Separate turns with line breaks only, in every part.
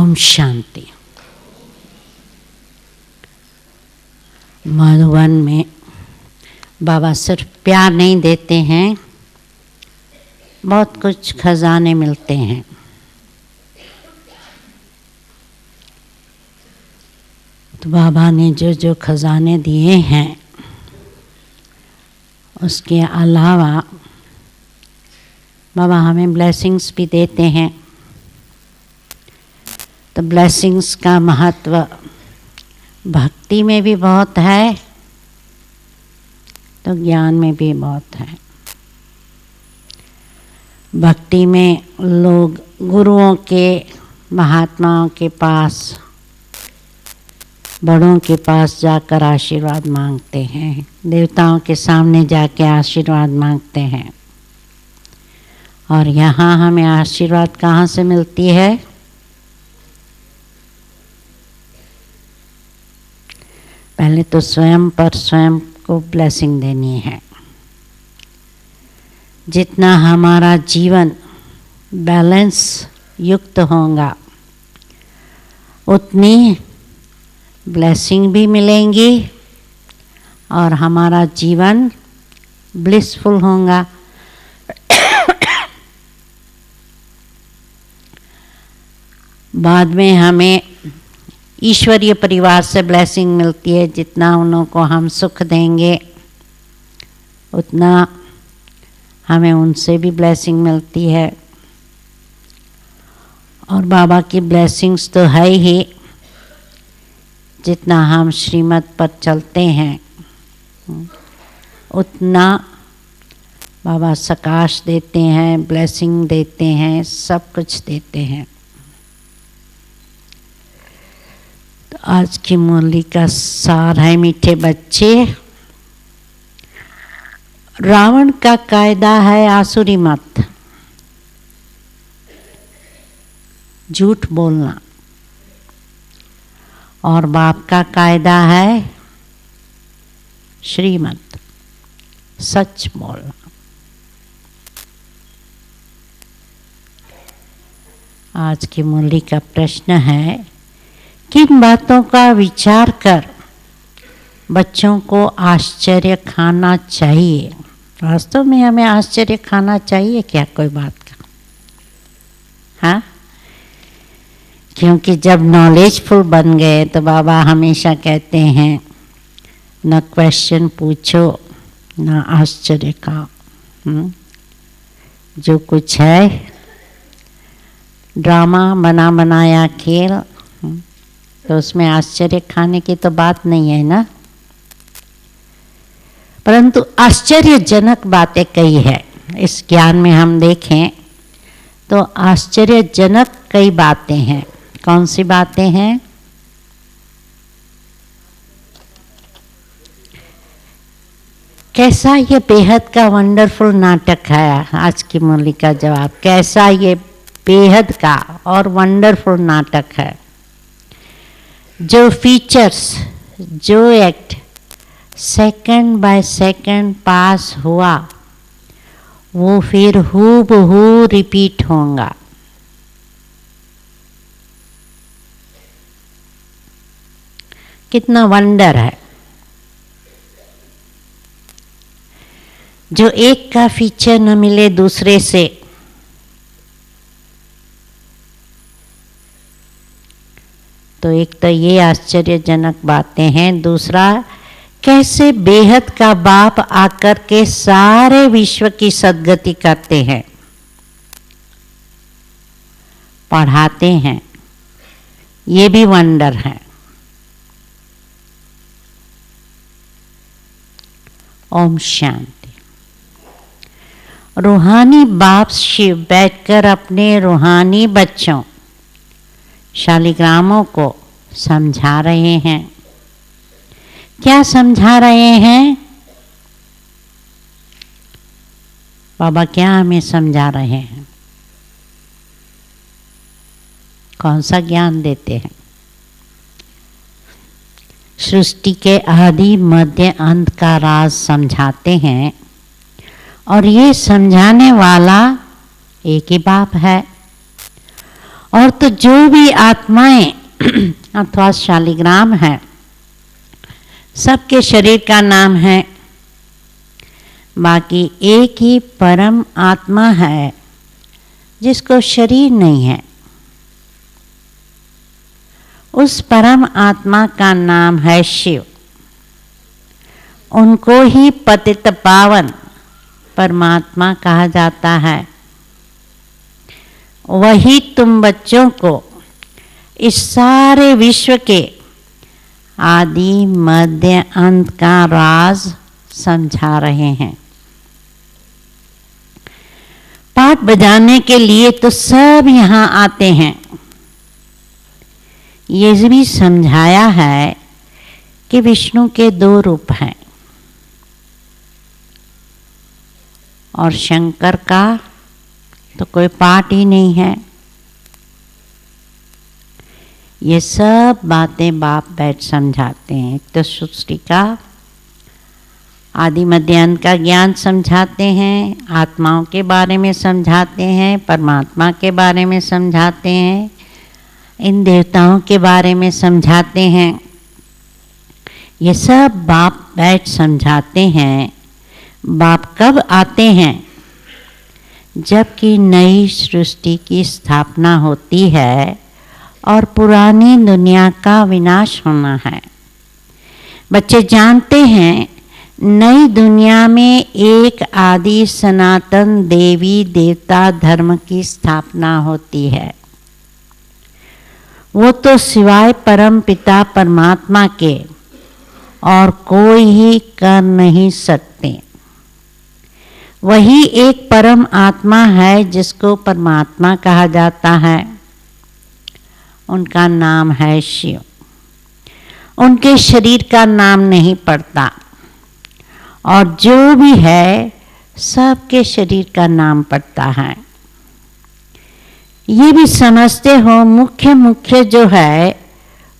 ओम शांति। मधुबन में बाबा सिर्फ प्यार नहीं देते हैं, बहुत कुछ खजाने मिलते हैं। तो बाबा ने जो जो खजाने दिए हैं उसके अलावा बाबा हमें ब्लेसिंग्स भी देते हैं। तो ब्लेसिंग्स का महत्व भक्ति में भी बहुत है, तो ज्ञान में भी बहुत है। भक्ति में लोग गुरुओं के, महात्माओं के पास, बड़ों के पास जाकर आशीर्वाद मांगते हैं, देवताओं के सामने जाके आशीर्वाद मांगते हैं। और यहाँ हमें आशीर्वाद कहाँ से मिलती है? पहले तो स्वयं पर स्वयं को ब्लेसिंग देनी है। जितना हमारा जीवन बैलेंस युक्त होगा उतनी ब्लेसिंग भी मिलेंगी और हमारा जीवन ब्लिसफुल होगा। बाद में हमें ईश्वरीय परिवार से ब्लेसिंग मिलती है। जितना उन लोगों को हम सुख देंगे उतना हमें उनसे भी ब्लेसिंग मिलती है। और बाबा की ब्लेसिंग्स तो है ही, जितना हम श्रीमत पर चलते हैं उतना बाबा सकाश देते हैं, ब्लेसिंग देते हैं, सब कुछ देते हैं। तो आज की मुरली का सार है, मीठे बच्चे, रावण का कायदा है आसुरी मत, झूठ बोलना, और बाप का कायदा है श्रीमत, सच बोलना। आज की मुरली का प्रश्न है, किन बातों का विचार कर बच्चों को आश्चर्य खाना चाहिए? वास्तव में हमें आश्चर्य खाना चाहिए क्या कोई बात का? हाँ, क्योंकि जब नॉलेजफुल बन गए तो बाबा हमेशा कहते हैं न क्वेश्चन पूछो न आश्चर्य खाओ। जो कुछ है ड्रामा बना बनाया खेल, तो उसमें आश्चर्य खाने की तो बात नहीं है ना। परंतु आश्चर्यजनक बातें कही है। इस ज्ञान में हम देखें तो आश्चर्यजनक कई बातें हैं। कौन सी बातें हैं? कैसा ये बेहद का वंडरफुल नाटक है। आज की मुरली का जवाब, कैसा ये बेहद का और वंडरफुल नाटक है। जो फीचर्स, जो एक्ट सेकंड बाय सेकंड पास हुआ वो फिर हूबहू रिपीट होगा। कितना वंडर है। जो एक का फीचर न मिले दूसरे से, तो एक तो ये आश्चर्यजनक बातें हैं। दूसरा, कैसे बेहद का बाप आकर के सारे विश्व की सद्गति करते हैं, पढ़ाते हैं, ये भी वंडर है। ओम शांति। रूहानी बाप शिव बैठकर अपने रूहानी बच्चों शालिग्रामों को समझा रहे हैं। क्या समझा रहे हैं बाबा? क्या हमें समझा रहे हैं? कौन सा ज्ञान देते हैं? सृष्टि के आदि मध्य अंत का राज समझाते हैं। और ये समझाने वाला एक ही बाप है। और तो जो भी आत्माएं अथवा शालिग्राम है, सबके शरीर का नाम है। बाकी एक ही परम आत्मा है जिसको शरीर नहीं है। उस परम आत्मा का नाम है शिव। उनको ही पतित पावन परमात्मा कहा जाता है। वही तुम बच्चों को इस सारे विश्व के आदि मध्य अंत का राज समझा रहे हैं। पाठ बजाने के लिए तो सब यहाँ आते हैं। ये भी समझाया है कि विष्णु के 2 रूप हैं और शंकर का तो कोई पाठ ही नहीं है। ये सब बातें बाप बैठ समझाते हैं। तो सृष्टि का आदि मध्य अंत का ज्ञान समझाते हैं, आत्माओं के बारे में समझाते हैं, परमात्मा के बारे में समझाते हैं, इन देवताओं के बारे में समझाते हैं। ये सब बाप बैठ समझाते हैं। बाप कब आते हैं? जबकि नई सृष्टि की स्थापना होती है और पुरानी दुनिया का विनाश होना है। बच्चे जानते हैं नई दुनिया में एक आदि सनातन देवी देवता धर्म की स्थापना होती है। वो तो सिवाय परम पिता परमात्मा के और कोई ही कर नहीं सकते। वही एक परम आत्मा है जिसको परमात्मा कहा जाता है। उनका नाम है शिव। उनके शरीर का नाम नहीं पड़ता और जो भी है सबके शरीर का नाम पड़ता है। ये भी समझते हो मुख्य जो है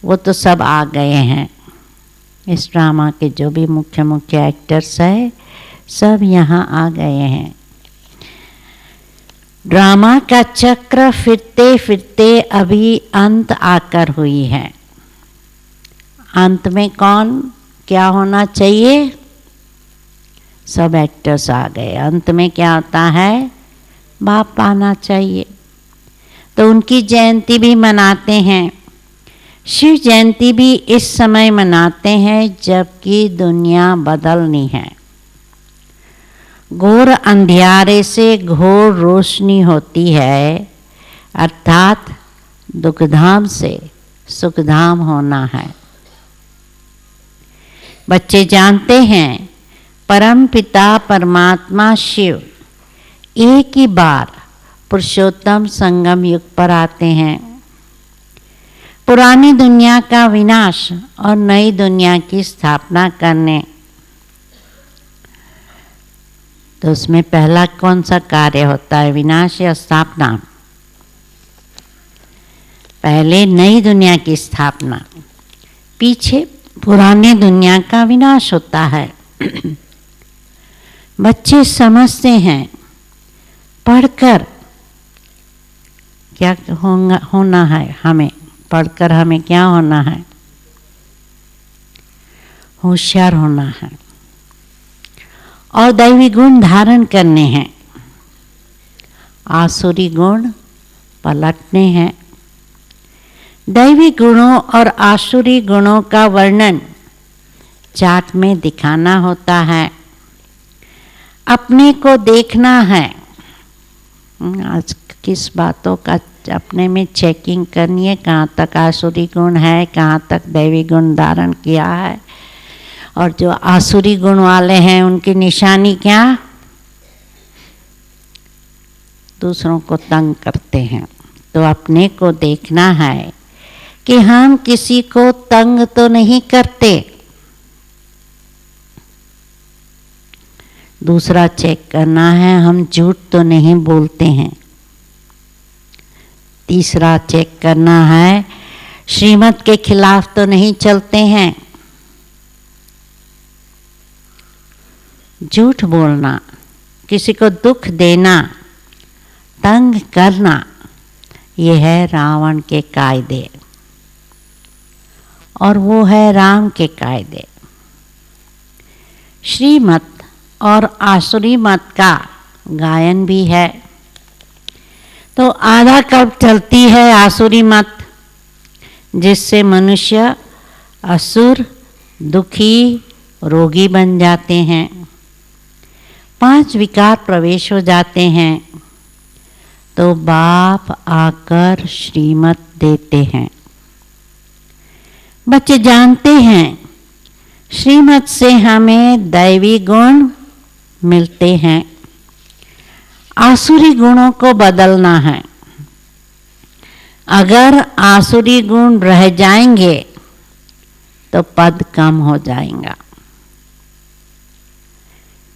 वो तो सब आ गए हैं। इस ड्रामा के जो भी मुख्य एक्टर्स है सब यहाँ आ गए हैं। ड्रामा का चक्र फिरते फिरते अभी अंत आकर हुई है। अंत में कौन क्या होना चाहिए? सब एक्टर्स आ गए। अंत में क्या होता है? बाप आना चाहिए। तो उनकी जयंती भी मनाते हैं। शिव जयंती भी इस समय मनाते हैं जबकि दुनिया बदलनी है। घोर अंधियारे से घोर रोशनी होती है, अर्थात दुखधाम से सुखधाम होना है। बच्चे जानते हैं परम पिता परमात्मा शिव एक ही बार पुरुषोत्तम संगम युग पर आते हैं। पुरानी दुनिया का विनाश और नई दुनिया की स्थापना करने। तो उसमें पहला कौन सा कार्य होता है? विनाश या स्थापना? पहले नई दुनिया की स्थापना, पीछे पुरानी दुनिया का विनाश होता है। बच्चे समझते हैं पढ़कर क्या होना है। हमें पढ़कर हमें क्या होना है? होशियार होना है और दैवी गुण धारण करने हैं। आसुरी गुण पलटने हैं। दैवी गुणों और आसुरी गुणों का वर्णन चार्ट में दिखाना होता है। अपने को देखना है। आज किस बातों का अपने में चेकिंग करनी है, कहाँ तक आसुरी गुण है, कहाँ तक दैवी गुण धारण किया है। और जो आसुरी गुण वाले हैं उनकी निशानी क्या? दूसरों को तंग करते हैं। तो अपने को देखना है कि हम किसी को तंग तो नहीं करते। दूसरा चेक करना है हम झूठ तो नहीं बोलते हैं। तीसरा चेक करना है श्रीमत के खिलाफ तो नहीं चलते हैं। झूठ बोलना, किसी को दुख देना, तंग करना, ये है रावण के कायदे और वो है राम के कायदे। श्रीमत और आसुरी मत का गायन भी है। तो आधा कल्प चलती है आसुरी मत, जिससे मनुष्य असुर, दुखी, रोगी बन जाते हैं, 5 विकार प्रवेश हो जाते हैं। तो बाप आकर श्रीमत देते हैं। बच्चे जानते हैं श्रीमत से हमें दैवी गुण मिलते हैं, आसुरी गुणों को बदलना है। अगर आसुरी गुण रह जाएंगे तो पद कम हो जाएगा।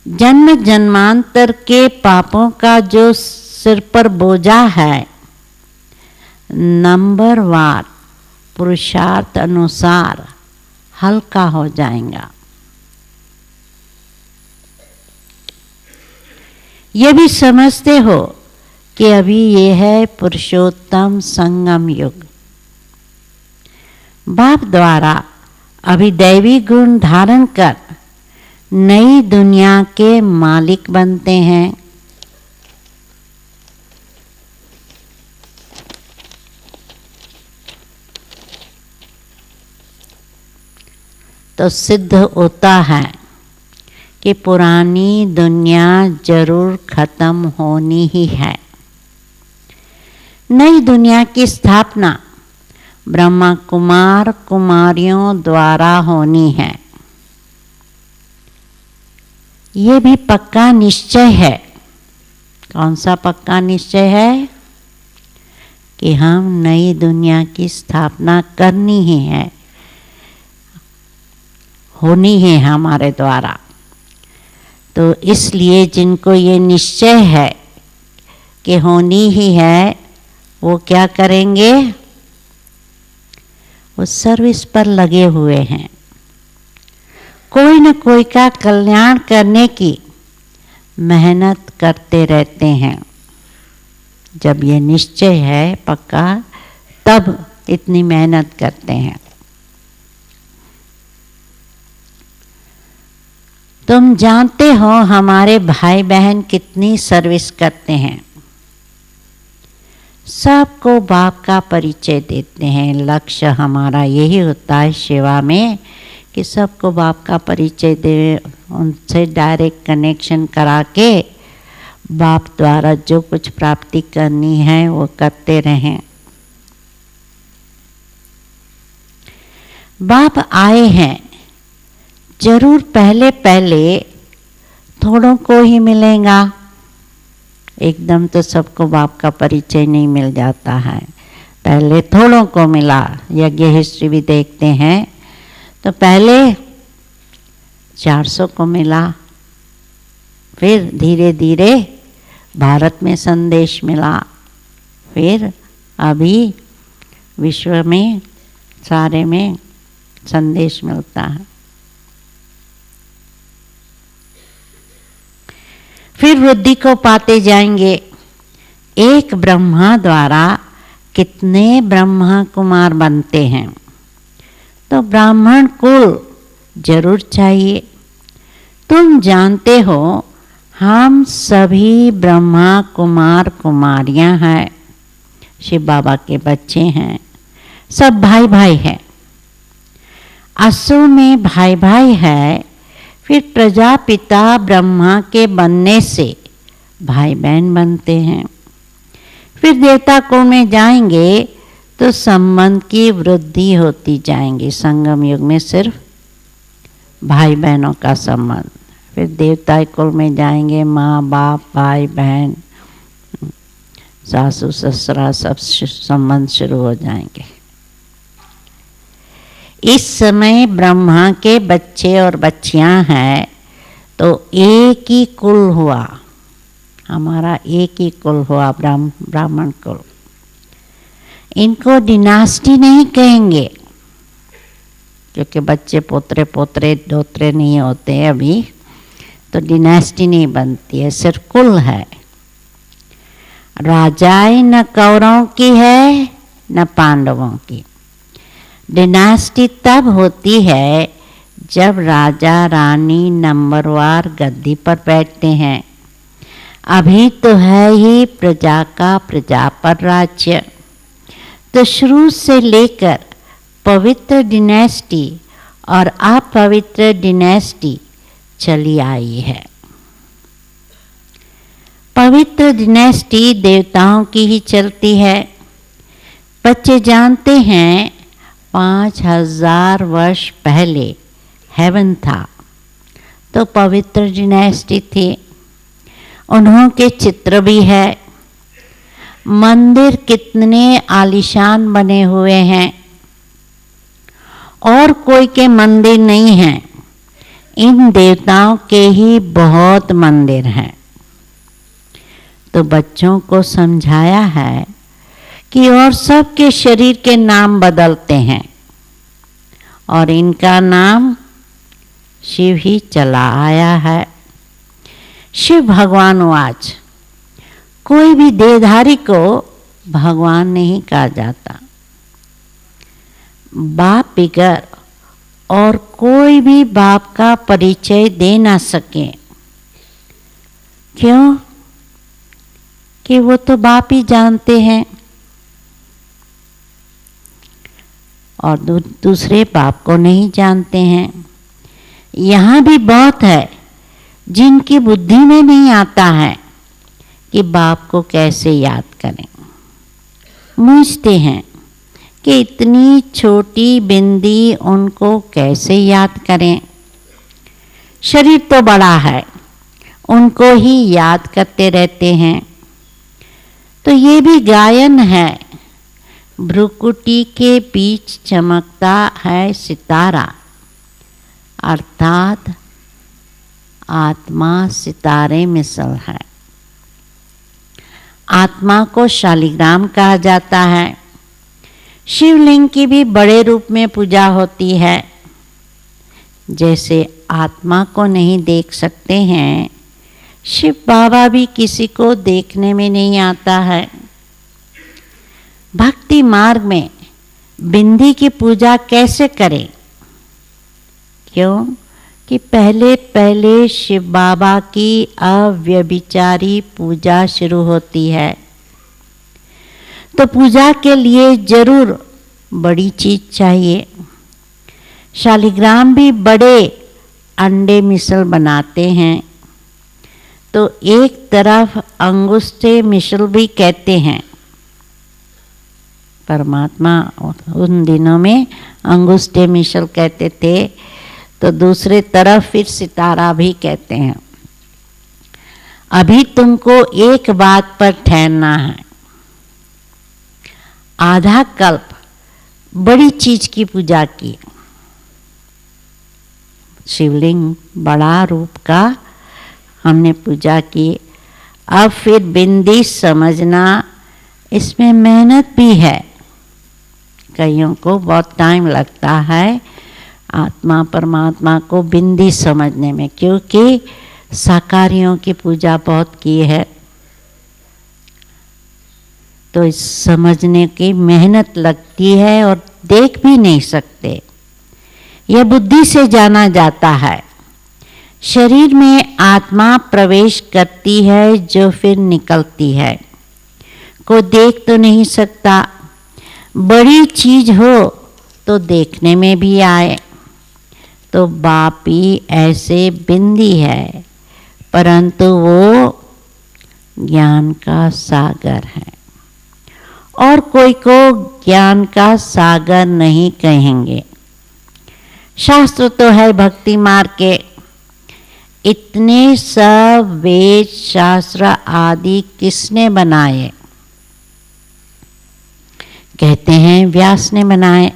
जन्म जन्मांतर के पापों का जो सिर पर बोझा है, नंबरवार पुरुषार्थ अनुसार हल्का हो जाएगा। ये भी समझते हो कि अभी ये है पुरुषोत्तम संगम युग। बाप द्वारा अभी दैवी गुण धारण कर नई दुनिया के मालिक बनते हैं। तो सिद्ध होता है कि पुरानी दुनिया जरूर खत्म होनी ही है। नई दुनिया की स्थापना ब्रह्मा कुमार कुमारियों द्वारा होनी है। ये भी पक्का निश्चय है। कौन सा पक्का निश्चय है? कि हम नई दुनिया की स्थापना करनी ही है, होनी है हमारे द्वारा। तो इसलिए जिनको ये निश्चय है कि होनी ही है, वो क्या करेंगे? वो सर्विस पर लगे हुए हैं, कोई न कोई का कल्याण करने की मेहनत करते रहते हैं। जब ये निश्चय है पक्का, तब इतनी मेहनत करते हैं। तुम जानते हो हमारे भाई बहन कितनी सर्विस करते हैं। सबको बाप का परिचय देते हैं। लक्ष्य हमारा यही होता है सेवा में कि सबको बाप का परिचय दे, उनसे डायरेक्ट कनेक्शन करा के बाप द्वारा जो कुछ प्राप्ति करनी है वो करते रहें। बाप आए हैं, जरूर पहले पहले थोड़ों को ही मिलेगा। एकदम तो सबको बाप का परिचय नहीं मिल जाता है। पहले थोड़ों को मिला। यज्ञ हिस्ट्री भी देखते हैं तो पहले 400 को मिला, फिर धीरे धीरे भारत में संदेश मिला, फिर अभी विश्व में सारे में संदेश मिलता है। फिर वृद्धि को पाते जाएंगे। एक ब्रह्मा द्वारा कितने ब्रह्मा कुमार बनते हैं। तो ब्राह्मण कुल जरूर चाहिए। तुम जानते हो हम सभी ब्रह्मा कुमार कुमारियां हैं, शिव बाबा के बच्चे हैं, सब भाई भाई हैं। असुर में भाई भाई है, फिर प्रजापिता ब्रह्मा के बनने से भाई बहन बनते हैं। फिर देवता कुल में जाएंगे तो संबंध की वृद्धि होती जाएंगी। संगम युग में सिर्फ भाई बहनों का संबंध। फिर देवता कुल में जाएंगे, माँ बाप भाई बहन सासू ससुरा सब संबंध शुरू हो जाएंगे। इस समय ब्रह्मा के बच्चे और बच्चियां हैं तो एक ही कुल हुआ, हमारा एक ही कुल हुआ ब्राह्मण कुल। इनको डिनास्टी नहीं कहेंगे क्योंकि बच्चे पोतरे पोतरे दोतरे नहीं होते अभी, तो डिनास्टी नहीं बनती है, सिर्फ कुल है। राजाएं न कौरवों की है न पांडवों की। डिनास्टी तब होती है जब राजा रानी नंबरवार गद्दी पर बैठते हैं। अभी तो है ही प्रजा का प्रजा पर राज्य। तो शुरू से लेकर पवित्र डिनेस्टी और अपवित्र डिनेस्टी चली आई है। पवित्र डिनेस्टी देवताओं की ही चलती है। बच्चे जानते हैं 5000 वर्ष पहले हेवन था तो पवित्र डिनेस्टी थी। उन्हों के चित्र भी है। मंदिर कितने आलीशान बने हुए हैं और कोई के मंदिर नहीं हैं। इन देवताओं के ही बहुत मंदिर हैं। तो बच्चों को समझाया है कि और सब के शरीर के नाम बदलते हैं और इनका नाम शिव ही चला आया है। शिव भगवान आज कोई भी देहधारी को भगवान नहीं कहा जाता। बाप बिगर और कोई भी बाप का परिचय दे ना सके। क्यों? कि वो तो बाप ही जानते हैं और दूसरे बाप को नहीं जानते हैं। यहाँ भी बहुत है जिनकी बुद्धि में नहीं आता है कि बाप को कैसे याद करें। पूछते हैं कि इतनी छोटी बिंदी उनको कैसे याद करें। शरीर तो बड़ा है, उनको ही याद करते रहते हैं। तो ये भी गायन है। भ्रुकुटी के बीच चमकता है सितारा, अर्थात आत्मा सितारे मिसल है। आत्मा को शालिग्राम कहा जाता है। शिवलिंग की भी बड़े रूप में पूजा होती है। जैसे आत्मा को नहीं देख सकते हैं, शिव बाबा भी किसी को देखने में नहीं आता है। भक्ति मार्ग में बिंदी की पूजा कैसे करें? क्यों? कि पहले पहले शिव बाबा की अव्यभिचारी पूजा शुरू होती है। तो पूजा के लिए जरूर बड़ी चीज चाहिए। शालिग्राम भी बड़े अंडे मिसल बनाते हैं। तो एक तरफ अंगुष्ठे मिसल भी कहते हैं। परमात्मा उन दिनों में अंगुष्ठे मिसल कहते थे। तो दूसरे तरफ फिर सितारा भी कहते हैं। अभी तुमको एक बात पर ठहरना है। आधा कल्प बड़ी चीज की पूजा की, शिवलिंग बड़ा रूप का हमने पूजा की। अब फिर बिंदी समझना, इसमें मेहनत भी है। कईयों को बहुत टाइम लगता है आत्मा परमात्मा को बिंदी समझने में, क्योंकि साकारियों की पूजा बहुत की है। तो इस समझने की मेहनत लगती है और देख भी नहीं सकते। यह बुद्धि से जाना जाता है। शरीर में आत्मा प्रवेश करती है जो फिर निकलती है। को देख तो नहीं सकता। बड़ी चीज हो तो देखने में भी आए। तो बाप ही ऐसे बिंदी है, परंतु वो ज्ञान का सागर है। और कोई को ज्ञान का सागर नहीं कहेंगे। शास्त्र तो है भक्ति मार्ग के। इतने सब वेद शास्त्र आदि किसने बनाए? कहते हैं व्यास ने बनाए।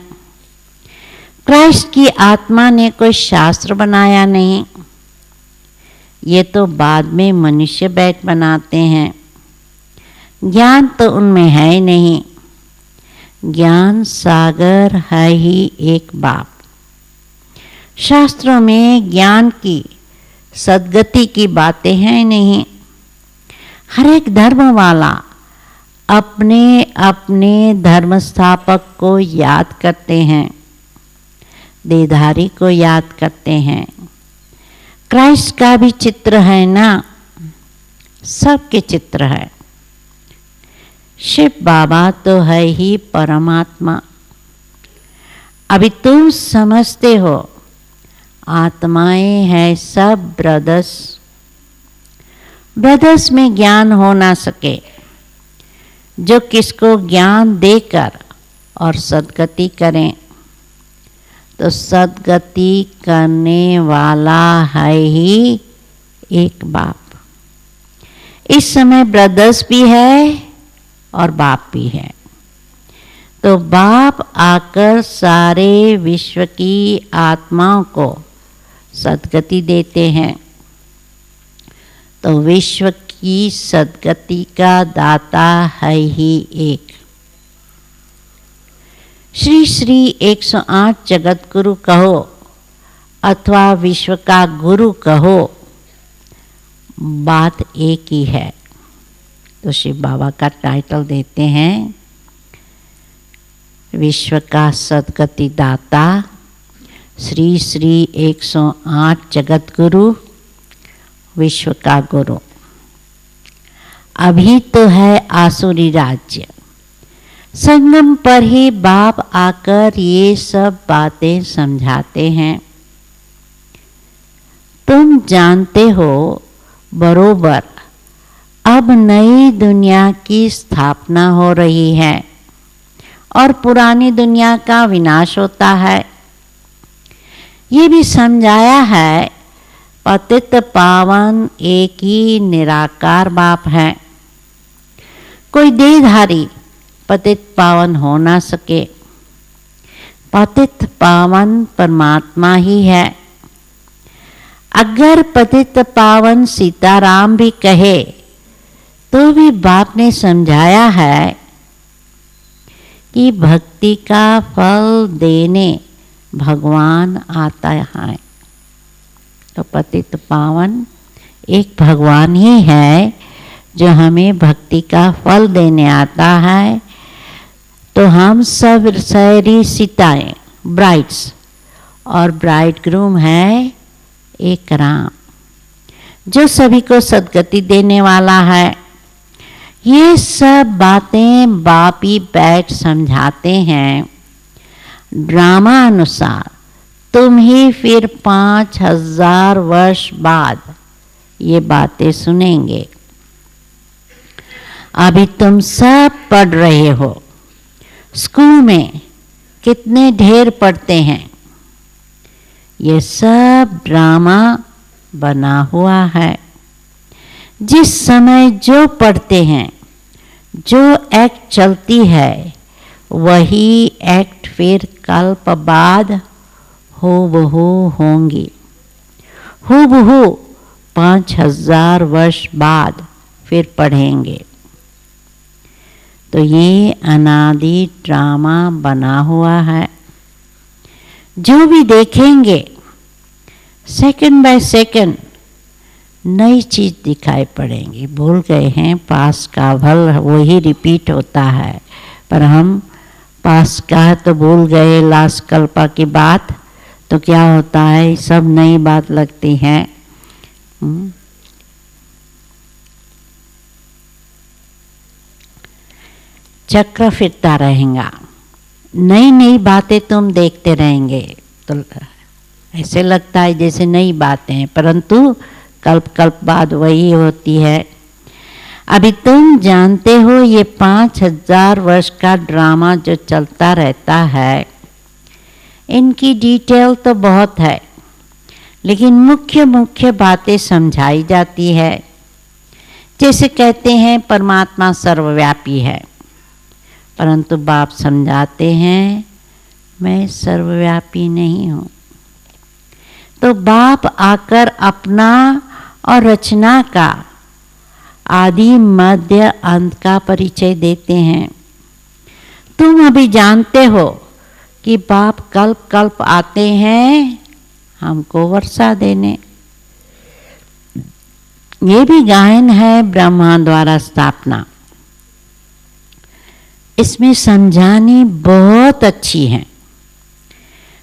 क्राइस्ट की आत्मा ने कोई शास्त्र बनाया नहीं। ये तो बाद में मनुष्य बैठ बनाते हैं। ज्ञान तो उनमें है ही नहीं। ज्ञान सागर है ही एक बाप। शास्त्रों में ज्ञान की सद्गति की बातें हैं नहीं। हर एक धर्म वाला अपने अपने धर्म स्थापक को याद करते हैं, देहधारी को याद करते हैं। क्राइस्ट का भी चित्र है ना, सबके चित्र है। शिव बाबा तो है ही परमात्मा। अभी तुम समझते हो आत्माएं हैं सब ब्रदर्स। ब्रदर्स में ज्ञान हो ना सके, जो किसको ज्ञान देकर और सद्गति करें, तो सद्गति करने वाला है ही एक बाप। इस समय ब्रदर्स भी है और बाप भी है। तो बाप आकर सारे विश्व की आत्माओं को सद्गति देते हैं। तो विश्व की सद्गति का दाता है ही एक। श्री श्री 108 जगत गुरु कहो अथवा विश्व का गुरु कहो, बात एक ही है। तो शिव बाबा का टाइटल देते हैं विश्व का सद्गति दाता श्री श्री 108 जगत गुरु, विश्व का गुरु। अभी तो है आसुरी राज्य, संगम पर ही बाप आकर ये सब बातें समझाते हैं। तुम जानते हो बरोबर अब नई दुनिया की स्थापना हो रही है और पुरानी दुनिया का विनाश होता है। ये भी समझाया है पतित पावन एक ही निराकार बाप है। कोई देहधारी पतित पावन हो ना सके। पतित पावन परमात्मा ही है। अगर पतित पावन सीताराम भी कहे तो भी बाप ने समझाया है कि भक्ति का फल देने भगवान आता है। तो पतित पावन एक भगवान ही है जो हमें भक्ति का फल देने आता है। तो हम सब सारी सीताएं ब्राइड्स और ब्राइड ग्रूम है एक राम, जो सभी को सद्गति देने वाला है। ये सब बातें बाप ही बैठ समझाते हैं। ड्रामा अनुसार तुम ही फिर 5000 वर्ष बाद ये बातें सुनेंगे। अभी तुम सब पढ़ रहे हो, स्कूल में कितने ढेर पढ़ते हैं। ये सब ड्रामा बना हुआ है। जिस समय जो पढ़ते हैं, जो एक्ट चलती है, वही एक्ट फिर कल्प बाद हूबहू होंगी। हूबहू 5000 वर्ष बाद फिर पढ़ेंगे। तो ये अनादि ड्रामा बना हुआ है। जो भी देखेंगे सेकंड बाय सेकंड नई चीज दिखाई पड़ेंगी। भूल गए हैं पास का भल वही रिपीट होता है, पर हम पास का तो भूल गए लास्ट कल्पा की बात। तो क्या होता है, सब नई बात लगती है। चक्र फिरता रहेगा, नई नई बातें तुम देखते रहेंगे। तो ऐसे लगता है जैसे नई बातें हैं, परंतु कल्प कल्प बाद वही होती है। अभी तुम जानते हो ये 5000 वर्ष का ड्रामा जो चलता रहता है, इनकी डिटेल तो बहुत है, लेकिन मुख्य मुख्य बातें समझाई जाती है। जैसे कहते हैं परमात्मा सर्वव्यापी है, परंतु बाप समझाते हैं मैं सर्वव्यापी नहीं हूँ। तो बाप आकर अपना और रचना का आदि मध्य अंत का परिचय देते हैं। तुम अभी जानते हो कि बाप कल्प कल्प आते हैं हमको वर्षा देने। ये भी गायन है ब्रह्मा द्वारा स्थापना। इसमें समझानी बहुत अच्छी है।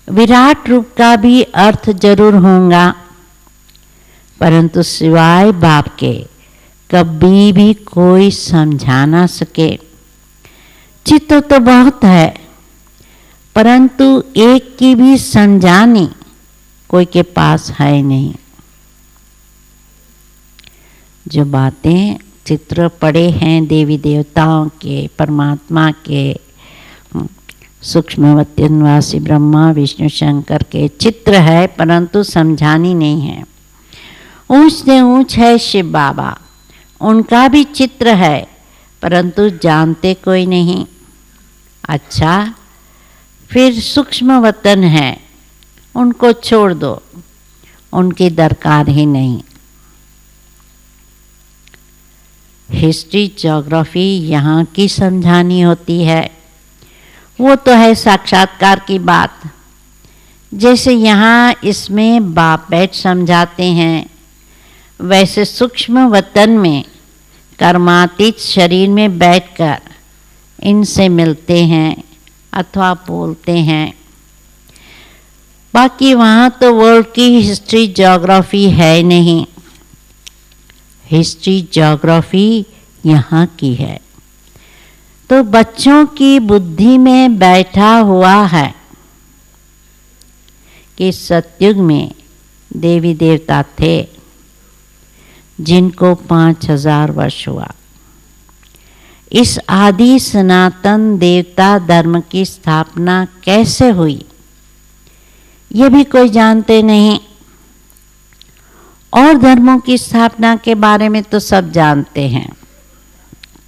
विराट रूप का भी अर्थ जरूर होगा, परंतु सिवाय बाप के कभी भी कोई समझा ना सके। चित्त तो बहुत है, परंतु एक की भी समझानी कोई के पास है नहीं। जो बातें चित्र पड़े हैं देवी देवताओं के, परमात्मा के, सूक्ष्मवती निवासी ब्रह्मा विष्णु शंकर के चित्र है, परंतु समझानी नहीं है। ऊंच से ऊंच है शिव बाबा, उनका भी चित्र है, परंतु जानते कोई नहीं। अच्छा, फिर सूक्ष्म वतन है, उनको छोड़ दो, उनकी दरकार ही नहीं। हिस्ट्री ज्योग्राफी यहाँ की समझानी होती है, वो तो है साक्षात्कार की बात। जैसे यहाँ इसमें बाप बैठ समझाते हैं, वैसे सूक्ष्म वतन में कर्मातीत शरीर में बैठकर इनसे मिलते हैं अथवा बोलते हैं। बाकी वहाँ तो वर्ल्ड की हिस्ट्री ज्योग्राफी है नहीं, हिस्ट्री ज्योग्राफी यहाँ की है। तो बच्चों की बुद्धि में बैठा हुआ है कि सतयुग में देवी देवता थे जिनको 5000 वर्ष हुआ। इस आदि सनातन देवता धर्म की स्थापना कैसे हुई, ये भी कोई जानते नहीं। और धर्मों की स्थापना के बारे में तो सब जानते हैं,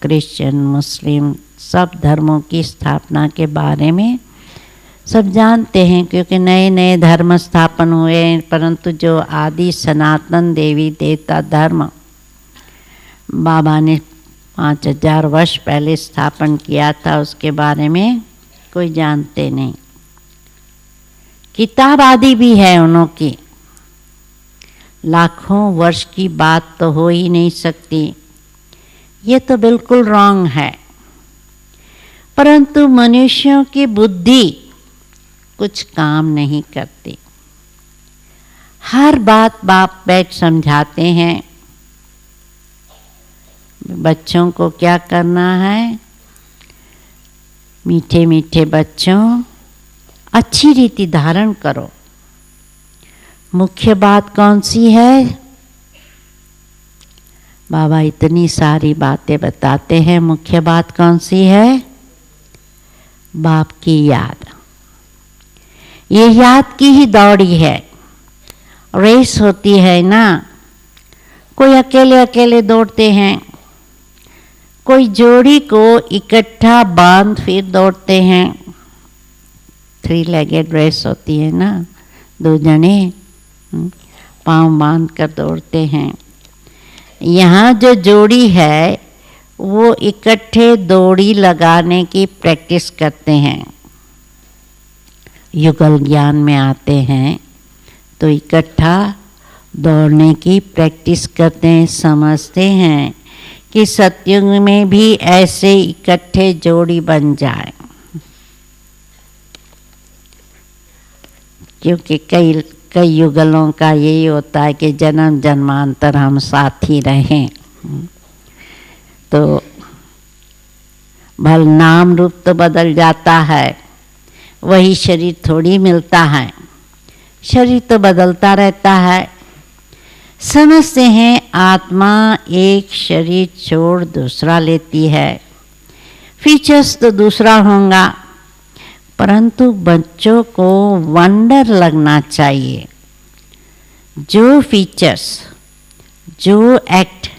क्रिश्चियन मुस्लिम सब धर्मों की स्थापना के बारे में सब जानते हैं, क्योंकि नए नए धर्म स्थापन हुए। परंतु जो आदि सनातन देवी देवता धर्म बाबा ने 5000 वर्ष पहले स्थापन किया था, उसके बारे में कोई जानते नहीं। किताब आदि भी है उन्हों की, लाखों वर्ष की बात तो हो ही नहीं सकती। ये तो बिल्कुल रॉन्ग है। परंतु मनुष्यों की बुद्धि कुछ काम नहीं करती। हर बात बाप बैठ समझाते हैं। बच्चों को क्या करना है, मीठे मीठे बच्चों अच्छी रीति धारण करो। मुख्य बात कौन सी है? बाबा इतनी सारी बातें बताते हैं, मुख्य बात कौन सी है? बाप की याद। ये याद की ही दौड़ी है, रेस होती है ना। कोई अकेले अकेले दौड़ते हैं, कोई जोड़ी को इकट्ठा बांध फिर दौड़ते हैं। 3 लेगेड रेस होती है ना, 2 जने पांव बांध कर दौड़ते हैं। यहाँ जो जोड़ी है वो इकट्ठे दौड़ी लगाने की प्रैक्टिस करते हैं। युगल ज्ञान में आते हैं तो इकट्ठा दौड़ने की प्रैक्टिस करते हैं। समझते हैं कि सतयुग में भी ऐसे इकट्ठे जोड़ी बन जाए, क्योंकि कई युगलों का यही होता है कि जन्म जन्मांतर हम साथ ही रहें। तो भल नाम रूप तो बदल जाता है, वही शरीर थोड़ी मिलता है, शरीर तो बदलता रहता है। समझते हैं आत्मा एक शरीर छोड़ दूसरा लेती है, फीचर्स तो दूसरा होगा, परंतु बच्चों को वंडर लगना चाहिए। जो फीचर्स, जो act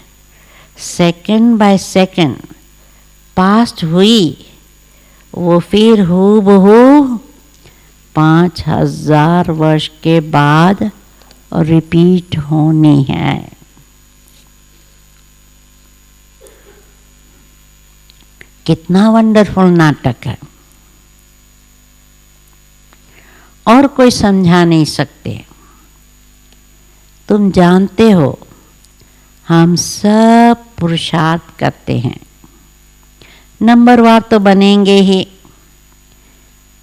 second by second past हुई, वो फिर हूबहू 5000 वर्ष के बाद रिपीट होनी है। कितना वंडरफुल नाटक है, और कोई समझा नहीं सकते। तुम जानते हो हम सब पुरुषार्थ करते हैं, नंबरवार तो बनेंगे ही,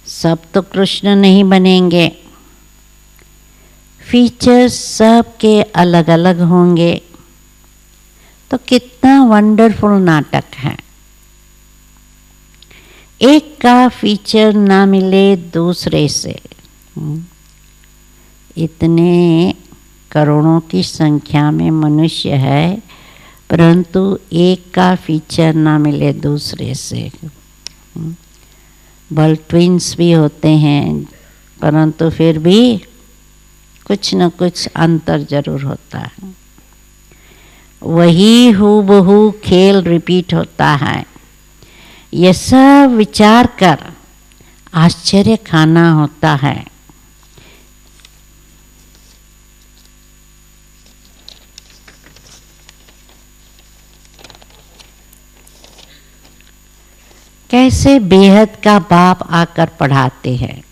सब तो कृष्ण नहीं बनेंगे। फीचर्स सब के अलग अलग होंगे। तो कितना वंडरफुल नाटक है। एक का फीचर ना मिले दूसरे से। इतने करोड़ों की संख्या में मनुष्य है, परंतु एक का फीचर ना मिले दूसरे से। भले ट्विंस भी होते हैं, परंतु फिर भी कुछ न कुछ अंतर जरूर होता है। वही हूबहू खेल रिपीट होता है। यह सब विचार कर आश्चर्य खाना होता है। कैसे बेहद का बाप आकर पढ़ाते हैं।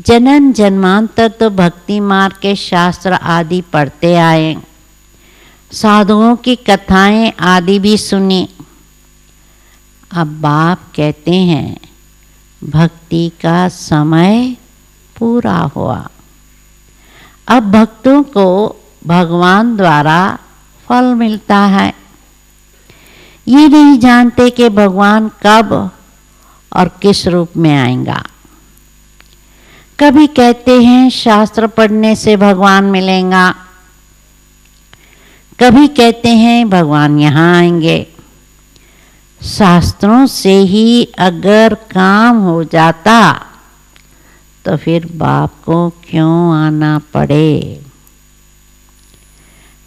जन्म जन्मांतर तो भक्ति मार्ग के शास्त्र आदि पढ़ते आए, साधुओं की कथाएं आदि भी सुनी। अब बाप कहते हैं भक्ति का समय पूरा हुआ। अब भक्तों को भगवान द्वारा फल मिलता है। ये नहीं जानते कि भगवान कब और किस रूप में आएगा। कभी कहते हैं शास्त्र पढ़ने से भगवान मिलेगा, कभी कहते हैं भगवान यहाँ आएंगे। शास्त्रों से ही अगर काम हो जाता तो फिर बाप को क्यों आना पड़े।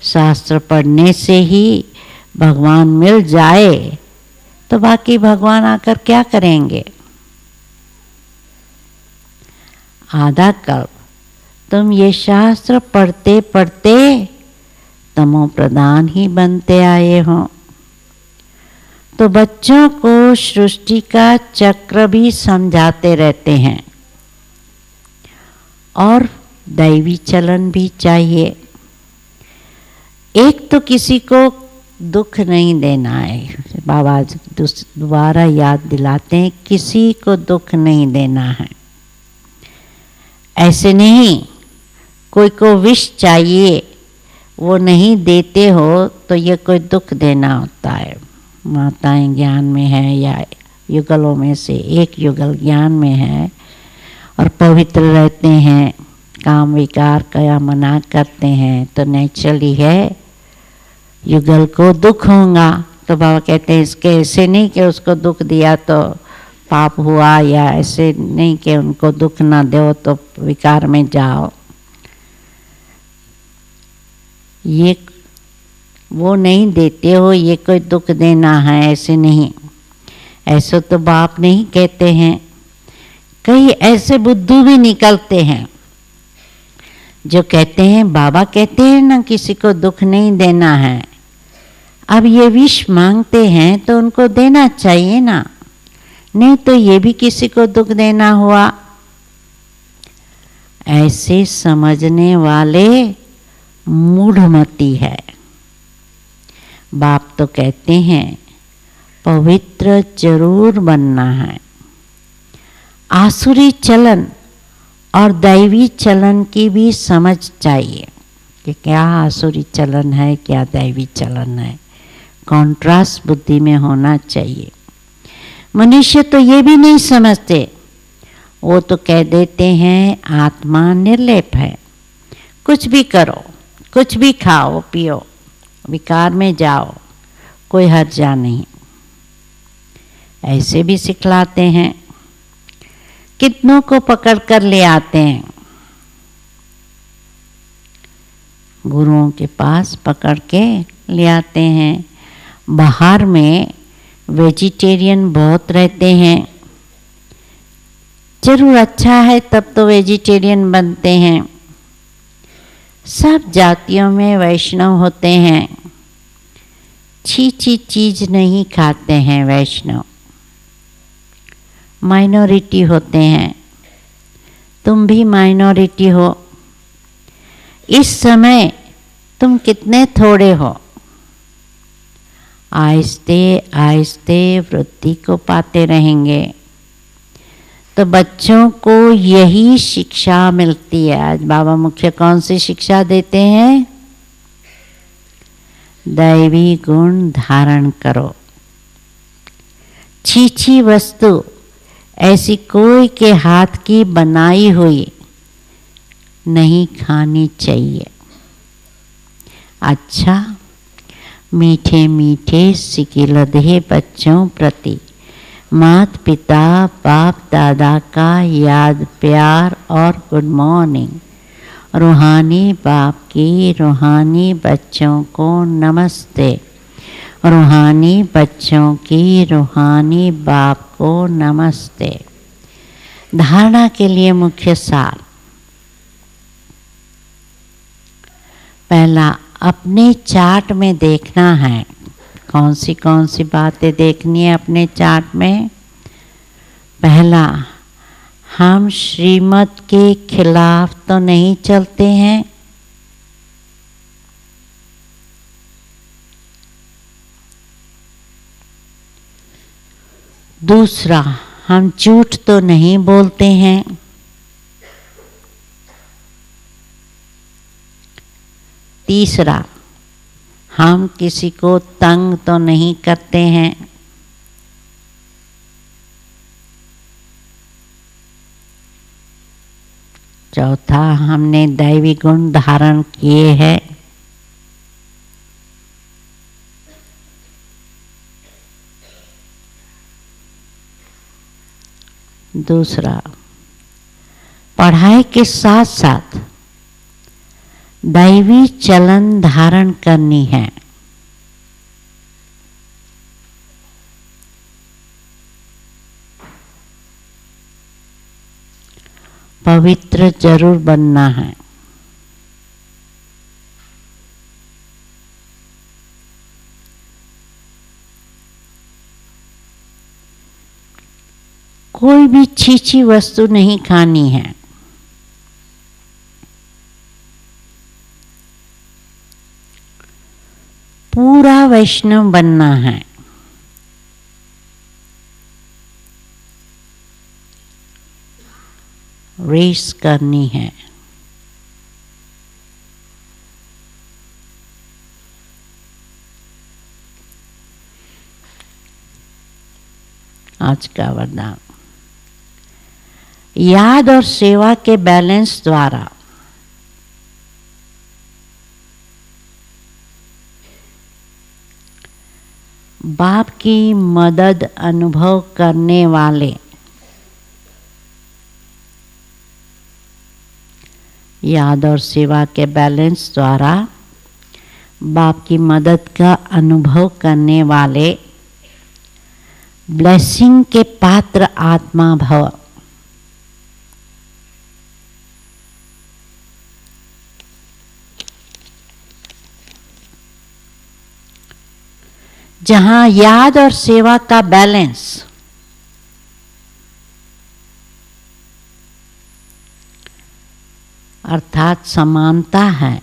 शास्त्र पढ़ने से ही भगवान मिल जाए तो बाकी भगवान आकर क्या करेंगे। आधा कल्प तुम ये शास्त्र पढ़ते पढ़ते तमो प्रधान ही बनते आए हो। तो बच्चों को सृष्टि का चक्र भी समझाते रहते हैं और दैवी चलन भी चाहिए। एक तो किसी को दुख नहीं देना है। बाबा दोबारा याद दिलाते हैं, किसी को दुख नहीं देना है। ऐसे नहीं कोई को विष चाहिए, वो नहीं देते हो तो ये कोई दुख देना होता है। माताएं ज्ञान में है या युगलों में से एक युगल ज्ञान में है और पवित्र रहते हैं, काम विकार का मना करते हैं, तो नेचुरली है युगल को दुख होगा। तो बाबा कहते हैं इसके ऐसे नहीं कि उसको दुख दिया तो पाप हुआ, या ऐसे नहीं कि उनको दुख ना दो तो विकार में जाओ। ये वो नहीं देते हो, ये कोई दुख देना है, ऐसे नहीं। ऐसे तो बाप नहीं कहते हैं। कई ऐसे बुद्धू भी निकलते हैं जो कहते हैं बाबा कहते हैं ना किसी को दुख नहीं देना है। अब ये विष मांगते हैं तो उनको देना चाहिए ना, नहीं तो ये भी किसी को दुख देना हुआ। ऐसे समझने वाले मूढ़मती है। बाप तो कहते हैं पवित्र जरूर बनना है। आसुरी चलन और दैवी चलन की भी समझ चाहिए कि क्या आसुरी चलन है, क्या दैवी चलन है। कॉन्ट्रास्ट बुद्धि में होना चाहिए। मनुष्य तो ये भी नहीं समझते, वो तो कह देते हैं आत्मा निर्लेप है, कुछ भी करो, कुछ भी खाओ पियो, विकार में जाओ, कोई हर्जा नहीं। ऐसे भी सिखलाते हैं। कितनों को पकड़ कर ले आते हैं गुरुओं के पास, पकड़ के ले आते हैं। बाहर में वेजिटेरियन बहुत रहते हैं। जरूर अच्छा है तब तो वेजिटेरियन बनते हैं। सब जातियों में वैष्णव होते हैं। छी चीज नहीं खाते हैं वैष्णव। माइनॉरिटी होते हैं। तुम भी माइनॉरिटी हो। इस समय तुम कितने थोड़े हो। आहिस्ते आहिस्ते वृद्धि को पाते रहेंगे। तो बच्चों को यही शिक्षा मिलती है। आज बाबा मुख्य कौन सी शिक्षा देते हैं? दैवी गुण धारण करो। छीछी वस्तु ऐसी कोई के हाथ की बनाई हुई नहीं खानी चाहिए। अच्छा, मीठे मीठे सिकिलधे बच्चों प्रति माता पिता बाप दादा का याद प्यार और गुड मॉर्निंग। रूहानी बाप की रूहानी बच्चों को नमस्ते। रूहानी बच्चों की रूहानी बाप को नमस्ते। धारणा के लिए मुख्य सार। पहला, अपने चार्ट में देखना है कौन सी बातें देखनी है अपने चार्ट में। पहला, हम श्रीमत के खिलाफ तो नहीं चलते हैं। दूसरा, हम झूठ तो नहीं बोलते हैं। तीसरा, हम किसी को तंग तो नहीं करते हैं। चौथा, हमने दैवी गुण धारण किए हैं। दूसरा, पढ़ाई के साथ साथ दैवी चलन धारण करनी है। पवित्र जरूर बनना है। कोई भी छीछी वस्तु नहीं खानी है। पूरा वैष्णव बनना है। रेस करनी है। आज का वरदान, याद और सेवा के बैलेंस द्वारा बाप की मदद अनुभव करने वाले, याद और सेवा के बैलेंस द्वारा बाप की मदद का अनुभव करने वाले ब्लेसिंग के पात्र आत्मा भव। जहां याद और सेवा का बैलेंस अर्थात समानता है,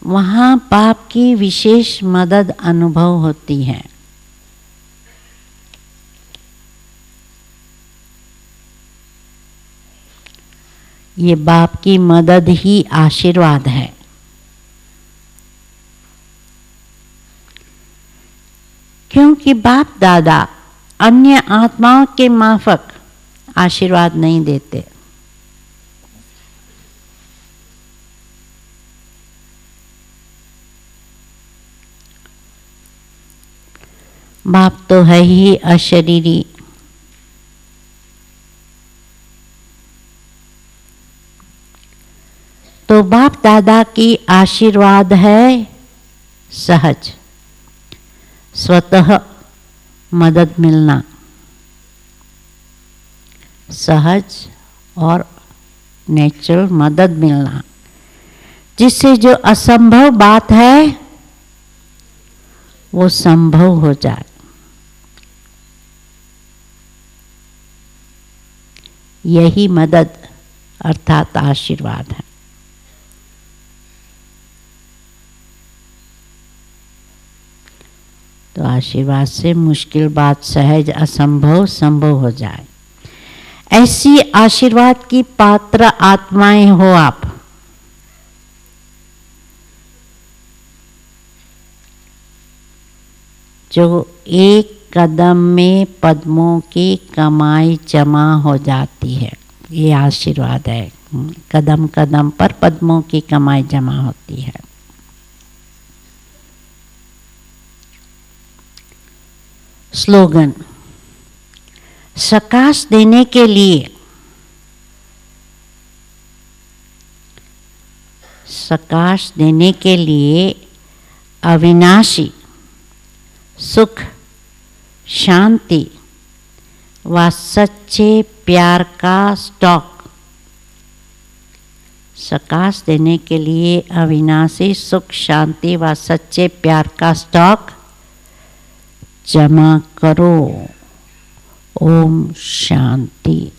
वहां बाप की विशेष मदद अनुभव होती है। ये बाप की मदद ही आशीर्वाद है। क्योंकि बाप दादा अन्य आत्माओं के माफक आशीर्वाद नहीं देते। बाप तो है ही अशरीरी। तो बाप दादा की आशीर्वाद है सहज, स्वतः मदद मिलना, सहज और नेचुरल मदद मिलना, जिससे जो असंभव बात है वो संभव हो जाए। यही मदद अर्थात आशीर्वाद है। तो आशीर्वाद से मुश्किल बात सहज असंभव संभव हो जाए। ऐसी आशीर्वाद की पात्र आत्माएं हो आप। जो एक कदम में पद्मों की कमाई जमा हो जाती है, ये आशीर्वाद है। कदम कदम पर पद्मों की कमाई जमा होती है। स्लोगन, प्रकाश देने के लिए, प्रकाश देने के लिए अविनाशी सुख, शांति व सच्चे प्यार का स्टॉक, प्रकाश देने के लिए अविनाशी सुख, शांति व सच्चे प्यार का स्टॉक जमा करो। ओम शांति।